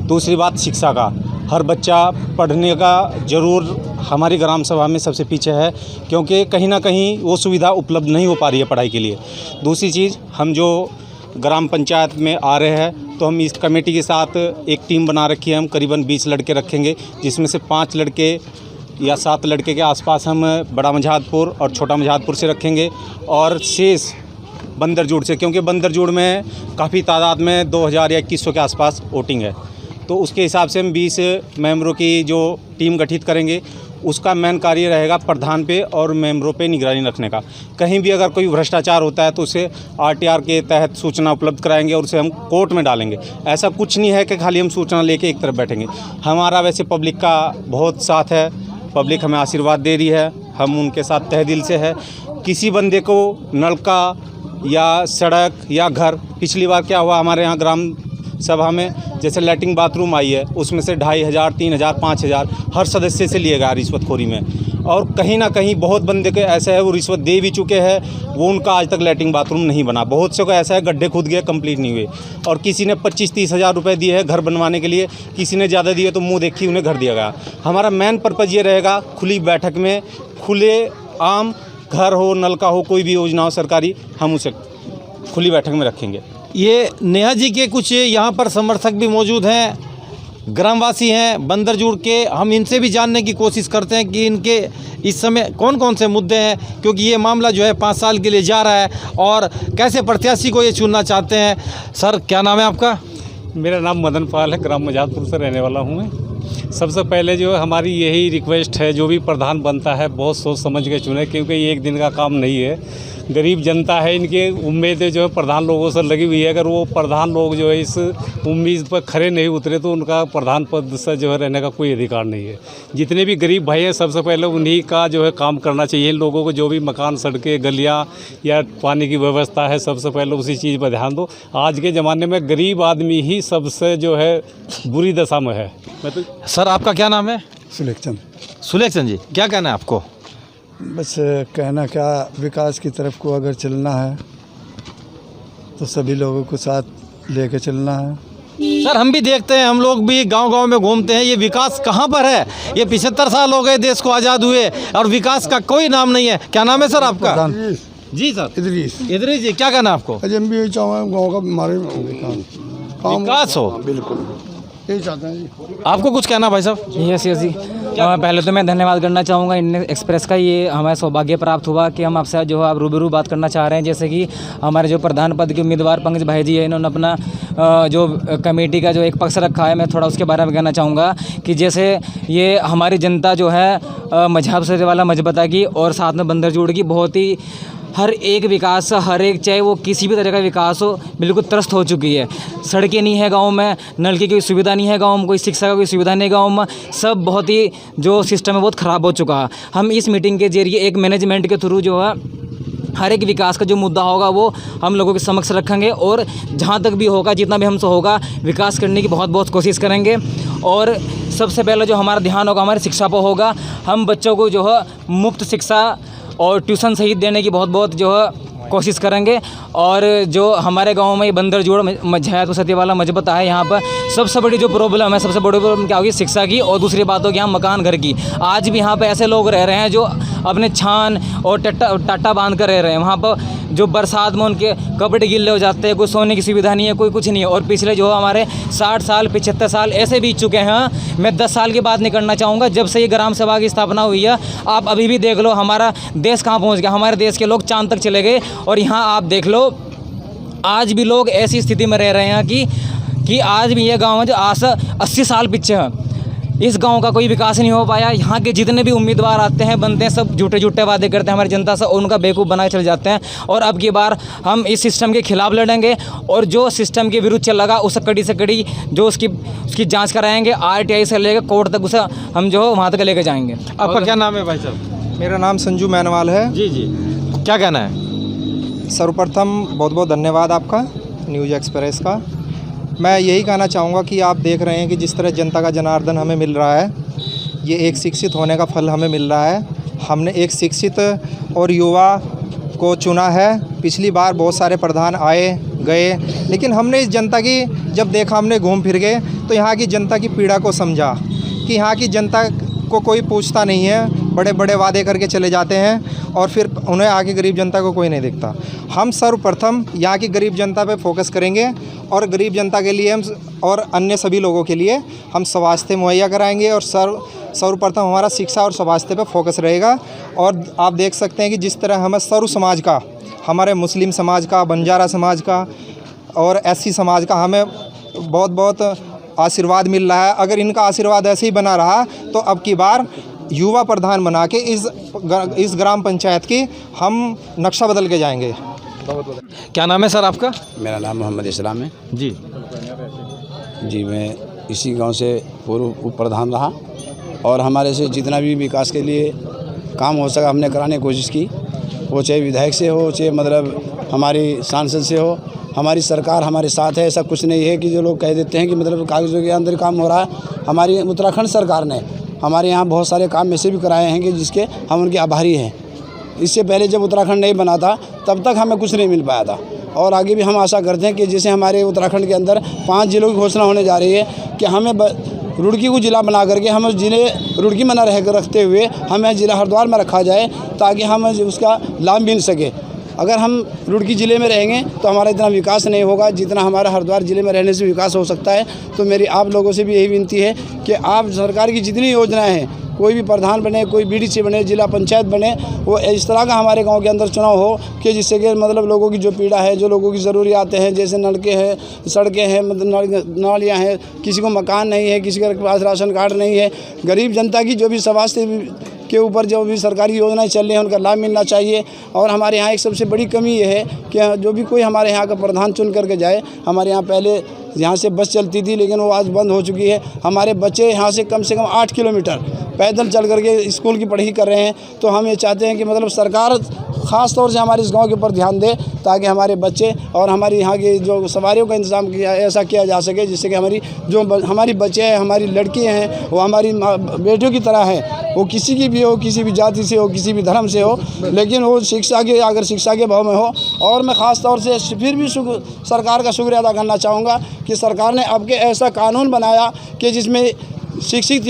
दूसरी बात शिक्षा का, हर बच्चा पढ़ने का ज़रूर हमारी ग्राम सभा में सबसे पीछे है, क्योंकि कहीं ना कहीं वो सुविधा उपलब्ध नहीं हो पा रही है पढ़ाई के लिए। दूसरी चीज़, हम जो ग्राम पंचायत में आ रहे हैं तो हम इस कमेटी के साथ एक टीम बना रखी है। हम करीबन 20 लड़के रखेंगे, जिसमें से 5 लड़के या 7 लड़के के आसपास हम बड़ा मझातपुर और छोटा मझातपुर से रखेंगे, और शेष बंदरजोड़ से, क्योंकि बंदरजोड़ में काफ़ी तादाद में 2000 या 2100 के आसपास वोटिंग है। तो उसके हिसाब से हम 20 मेंबरों की जो टीम गठित करेंगे, उसका मेन कार्य रहेगा प्रधान पे और मेंबरों पे निगरानी रखने का। कहीं भी अगर कोई भ्रष्टाचार होता है तो उसे आरटीआर के तहत सूचना उपलब्ध कराएंगे और उसे हम कोर्ट में डालेंगे। ऐसा कुछ नहीं है कि खाली हम सूचना लेके एक तरफ बैठेंगे। हमारा वैसे पब्लिक का बहुत साथ है, पब्लिक हमें आशीर्वाद दे रही है, हम उनके साथ तहे दिल से है। किसी बंदे को नलका या सड़क या घर, पिछली बार क्या हुआ हमारे यहाँ ग्राम सभा में, जैसे लैट्रिन बाथरूम आई है, उसमें से 2500, 3000, 5000 हर सदस्य से लिए गया रिश्वतखोरी में। और कहीं ना कहीं बहुत बंदे के ऐसा है वो रिश्वत दे भी चुके हैं, वो उनका आज तक लैट्रिन बाथरूम नहीं बना। बहुत से को ऐसा है गड्ढे खुद गए, कंप्लीट नहीं हुए। और किसी ने 25-30 हज़ार रुपये दिए हैं घर बनवाने के लिए, किसी ने ज़्यादा दिए तो मुँह देखी उन्हें घर दिया गया। हमारा मेन पर्पज़ ये रहेगा, खुली बैठक में, खुले आम घर हो, नलका हो, कोई भी योजना हो सरकारी, हम उसे खुली बैठक में रखेंगे। ये नेहा जी के कुछ यहाँ पर समर्थक भी मौजूद हैं, ग्रामवासी हैं बंदरजोड़ के। हम इनसे भी जानने की कोशिश करते हैं कि इनके इस समय कौन कौन से मुद्दे हैं, क्योंकि ये मामला जो है 5 साल के लिए जा रहा है और कैसे प्रत्याशी को ये चुनना चाहते हैं। सर, क्या नाम है आपका? मेरा नाम मदन पाल है, ग्राम मझातपुर से रहने वाला हूँ मैं। सबसे पहले जो हमारी यही रिक्वेस्ट है, जो भी प्रधान बनता है बहुत सोच समझ के चुने, क्योंकि ये एक दिन का काम नहीं है। गरीब जनता है, इनके उम्मीदें जो है प्रधान लोगों से लगी हुई है। अगर वो प्रधान लोग जो है इस उम्मीद पर खरे नहीं उतरे तो उनका प्रधान पद से जो है रहने का कोई अधिकार नहीं है। जितने भी गरीब भाई हैं, सबसे पहले उन्हीं का जो है काम करना चाहिए। इन लोगों को जो भी मकान, सड़कें, गलियाँ या पानी की व्यवस्था है, सबसे पहले उसी चीज़ पर ध्यान दो। आज के ज़माने में गरीब आदमी ही सबसे जो है बुरी दशा में है। सर, आपका क्या नाम है? सुलेखचंद। सुलेखचंद जी, क्या कहना है आपको? बस कहना क्या, विकास की तरफ को अगर चलना है तो सभी लोगों को साथ लेके चलना है। सर, हम भी देखते हैं, हम लोग भी गांव-गांव में घूमते हैं, ये विकास कहाँ पर है? ये 75 साल हो गए देश को आज़ाद हुए और विकास का कोई नाम नहीं है। क्या नाम है सर आपका? जी सर, इदरीस। इदरीस जी, क्या कहना है आपको? अजय हम भी यही चाहें गाँव का हमारे विकास हो, बिल्कुल यही चाहते हैं जी। आपको कुछ कहना भाई साहब? यस जी। पहले तो मैं धन्यवाद करना चाहूँगा इंडियन एक्सप्रेस का। ये हमें सौभाग्य प्राप्त हुआ कि हम आपसे जो है आप रूबरू बात करना चाह रहे हैं। जैसे कि हमारे जो प्रधान पद के उम्मीदवार पंकज भाई जी है, इन्होंने अपना जो कमेटी का जो एक पक्ष रखा है, मैं थोड़ा उसके बारे में कहना चाहूँगा कि जैसे ये हमारी जनता जो है मजहब से वाला मजबता की और साथ में बंदरजोड़ की बहुत ही हर एक विकास, हर एक चाहे वो किसी भी तरह का विकास हो, बिल्कुल त्रस्त हो चुकी है। सड़कें नहीं है गांव में, नल की कोई सुविधा नहीं है गांव में, कोई शिक्षा का कोई सुविधा नहीं है गांव में, सब बहुत ही जो सिस्टम है बहुत ख़राब हो चुका है। हम इस मीटिंग के जरिए एक मैनेजमेंट के थ्रू जो है हर एक विकास का जो मुद्दा होगा वो हम लोगों के समक्ष रखेंगे और जहाँ तक भी होगा, जितना भी हमसे होगा, विकास करने की बहुत बहुत कोशिश करेंगे। और सबसे पहले जो हमारा ध्यान होगा हमारी शिक्षा पर होगा। हम बच्चों को जो है मुफ्त शिक्षा और ट्यूशन सहित देने की बहुत बहुत जो है कोशिश करेंगे। और जो हमारे गांव में ये बंदरजोड़ मझातपुर सतीवाला मजबता है, यहाँ पर सबसे बड़ी जो प्रॉब्लम है, सबसे बड़ी प्रॉब्लम क्या होगी? शिक्षा की, और दूसरी बात होगी यहाँ मकान घर की। आज भी यहाँ पे ऐसे लोग रह रहे हैं जो अपने छान और टाटा बांध कर रह रहे हैं। वहाँ पर जो बरसात में उनके कपड़े गिल्ले हो जाते हैं, कोई सोने की सुविधा नहीं है, कोई कुछ नहीं है। और पिछले जो हमारे 60 साल 75 साल ऐसे बीत चुके हैं। मैं 10 साल की बात नहीं करना चाहूँगा, जब से ये ग्राम सभा की स्थापना हुई है। आप अभी भी देख लो हमारा देश कहाँ पहुँच गया। हमारे देश के लोग चाँद तक चले गए और यहाँ आप देख लो आज भी लोग ऐसी स्थिति में रह रहे हैं कि आज भी ये गांव है जो आज से 80 साल पीछे है। इस गांव का कोई विकास नहीं हो पाया। यहाँ के जितने भी उम्मीदवार आते हैं, बनते हैं, सब झूठे वादे करते हैं हमारी जनता से और उनका बेवकूफ़ बना के चले जाते हैं। और अब की बार हम इस सिस्टम के खिलाफ लड़ेंगे और जो सिस्टम के विरुद्ध चलेगा उसे कड़ी से कड़ी जो उसकी जाँच कराएँगे। RTI से लेकर कोर्ट तक उसे हम जो वहाँ तक लेकर जाएँगे। आपका क्या नाम है भाई साहब? मेरा नाम संजू मैनवाल है। जी जी, क्या कहना है? सर्वप्रथम बहुत बहुत धन्यवाद आपका न्यूज़ एक्सप्रेस का। मैं यही कहना चाहूँगा कि आप देख रहे हैं कि जिस तरह जनता का जनार्दन हमें मिल रहा है, ये एक शिक्षित होने का फल हमें मिल रहा है। हमने एक शिक्षित और युवा को चुना है। पिछली बार बहुत सारे प्रधान आए, गए, लेकिन हमने इस जनता की जब देखा, हमने घूम फिर गए तो यहाँ की जनता की पीड़ा को समझा कि यहाँ की जनता को कोई पूछता नहीं है, बड़े बड़े वादे करके चले जाते हैं और फिर उन्हें आगे गरीब जनता को कोई नहीं देखता। हम सर्वप्रथम यहाँ की गरीब जनता पे फोकस करेंगे और गरीब जनता के लिए हम और अन्य सभी लोगों के लिए हम स्वास्थ्य मुहैया कराएंगे और सर्वप्रथम हमारा शिक्षा और स्वास्थ्य पे फोकस रहेगा। और आप देख सकते हैं कि जिस तरह हमें सर्व समाज का, हमारे मुस्लिम समाज का, बंजारा समाज का और एससी समाज का हमें बहुत बहुत आशीर्वाद मिल रहा है। अगर इनका आशीर्वाद ऐसे ही बना रहा तो अब की बार युवा प्रधान बना के इस ग्राम पंचायत की हम नक्शा बदल के जाएंगे। क्या नाम है सर आपका? मेरा नाम मोहम्मद इस्लाम है जी। मैं इसी गांव से पूर्व उप प्रधान रहा और हमारे से जितना भी विकास के लिए काम हो सका हमने कराने की कोशिश की, वो चाहे विधायक से हो, चाहे मतलब हमारी सांसद से हो। हमारी सरकार हमारे साथ है, ऐसा कुछ नहीं है कि जो लोग कह देते हैं कि मतलब कागज़ों के अंदर काम हो रहा है। हमारी उत्तराखंड सरकार ने हमारे यहाँ बहुत सारे काम ऐसे भी कराए हैं कि जिसके हम उनके आभारी हैं। इससे पहले जब उत्तराखंड नहीं बना था तब तक हमें कुछ नहीं मिल पाया था और आगे भी हम आशा करते हैं कि जैसे हमारे उत्तराखंड के अंदर 5 जिलों की घोषणा होने जा रही है कि हमें रुड़की को ज़िला बना करके हम उस ज़िले रुड़की में न रखते हुए हमें ज़िला हरिद्वार में रखा जाए ताकि हम उसका लाभ मिल सके। अगर हम रुड़की ज़िले में रहेंगे तो हमारा इतना विकास नहीं होगा जितना हमारा हरिद्वार ज़िले में रहने से विकास हो सकता है। तो मेरी आप लोगों से भी यही विनती है कि आप सरकार की जितनी योजनाएं हैं, कोई भी प्रधान बने, कोई बीडीसी बने, जिला पंचायत बने, वो इस तरह का हमारे गांव के अंदर चुनाव हो कि जिससे कि मतलब लोगों की जो पीड़ा है, जो लोगों की ज़रूरियातें हैं, जैसे नलके हैं, सड़कें हैं, मतलब नालियाँ हैं, किसी को मकान नहीं है, किसी के पास राशन कार्ड नहीं है, गरीब जनता की जो भी स्वास्थ्य के ऊपर जो भी सरकारी योजनाएं चल रही हैं उनका लाभ मिलना चाहिए। और हमारे यहाँ एक सबसे बड़ी कमी ये है कि जो भी कोई हमारे यहाँ का प्रधान चुन करके जाए, हमारे यहाँ पहले यहाँ से बस चलती थी लेकिन वो आज बंद हो चुकी है। हमारे बच्चे यहाँ से कम 8 किलोमीटर पैदल चल करके स्कूल की पढ़ाई कर रहे हैं। तो हम ये चाहते हैं कि मतलब सरकार ख़ास तौर से हमारे इस गांव के ऊपर ध्यान दे ताकि हमारे बच्चे और हमारी यहाँ की जो सवारियों का इंतज़ाम किया ऐसा किया जा सके जिससे कि हमारी बच्चे हैं, हमारी लड़कियाँ हैं, वो हमारी बेटियों की तरह हैं। वो किसी की भी हो, किसी भी जाति से हो, किसी भी धर्म से हो, लेकिन वो अगर शिक्षा के भाव में हो। और मैं ख़ास तौर से फिर भी सरकार का शुक्रिया अदा करना चाहूँगा कि सरकार ने अब के ऐसा कानून बनाया कि जिसमें शिक्षित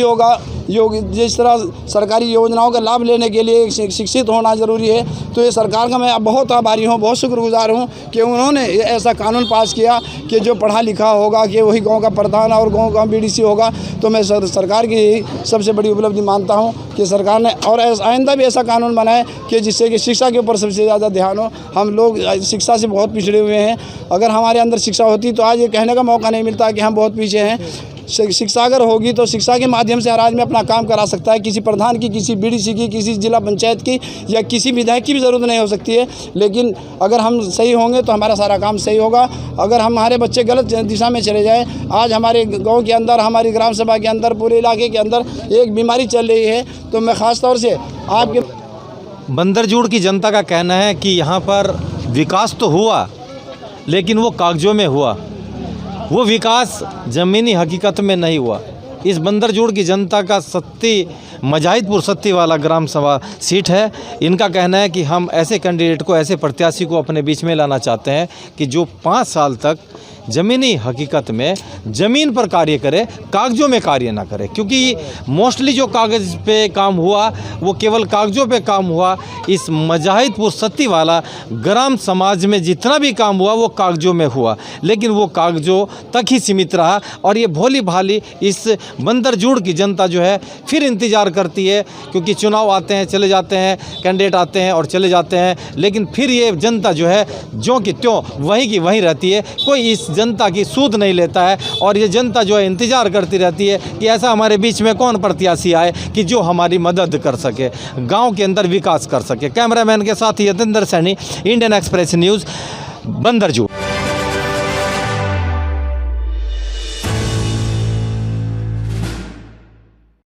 जिस तरह सरकारी योजनाओं का लाभ लेने के लिए शिक्षित होना ज़रूरी है। तो ये सरकार का मैं बहुत आभारी हूँ, बहुत शुक्रगुजार हूँ कि उन्होंने ऐसा कानून पास किया कि जो पढ़ा लिखा होगा कि वही गांव का प्रधान और गांव का बीडीसी होगा। तो मैं सरकार की यही सबसे बड़ी उपलब्धि मानता हूँ कि सरकार ने और आइंदा भी ऐसा कानून बनाए कि जिससे कि शिक्षा के ऊपर सबसे ज़्यादा ध्यान हो। हम लोग शिक्षा से बहुत पिछड़े हुए हैं। अगर हमारे अंदर शिक्षा होती तो आज ये कहने का मौका नहीं मिलता कि हम बहुत पीछे हैं। शिक्षा अगर होगी तो शिक्षा के माध्यम से हर आदमी अपना काम करा सकता है। किसी प्रधान की, किसी बीडीसी की, किसी जिला पंचायत की या किसी विधायक की भी ज़रूरत नहीं हो सकती है। लेकिन अगर हम सही होंगे तो हमारा सारा काम सही होगा। अगर हमारे बच्चे गलत दिशा में चले जाए, आज हमारे गांव के अंदर, हमारी ग्राम सभा के अंदर, पूरे इलाके के अंदर एक बीमारी चल रही है। तो मैं ख़ास तौर से आपके बंदरजोड़ की जनता का कहना है कि यहाँ पर विकास तो हुआ लेकिन वो कागजों में हुआ, वो विकास ज़मीनी हकीकत में नहीं हुआ। इस बंदरजोड़ की जनता का सत्ती मजाहिदपुर सत्ती वाला ग्राम सभा सीट है। इनका कहना है कि हम ऐसे कैंडिडेट को, ऐसे प्रत्याशी को अपने बीच में लाना चाहते हैं कि जो 5 साल तक ज़मीनी हकीकत में ज़मीन पर कार्य करे, कागज़ों में कार्य ना करे। क्योंकि मोस्टली जो कागज़ पे काम हुआ वो केवल कागज़ों पे काम हुआ। इस मजाहिदपुर सत्ती वाला ग्राम समाज में जितना भी काम हुआ वो कागज़ों में हुआ, लेकिन वो कागज़ों तक ही सीमित रहा। और ये भोली भाली इस बंदरजोड़ की जनता जो है फिर इंतज़ार करती है, क्योंकि चुनाव आते हैं, चले जाते हैं, कैंडिडेट आते हैं और चले जाते हैं, लेकिन फिर ये जनता जो है ज्यों की त्यों वहीं की वहीं रहती है। कोई इस जनता की सूद नहीं लेता है और ये जनता जो है इंतज़ार करती रहती है कि ऐसा हमारे बीच में कौन प्रत्याशी आए कि जो हमारी मदद कर सके, गांव के अंदर विकास कर सके। कैमरामैन के साथ Yatendra Saini, Indian Express News, बंदरजोड़।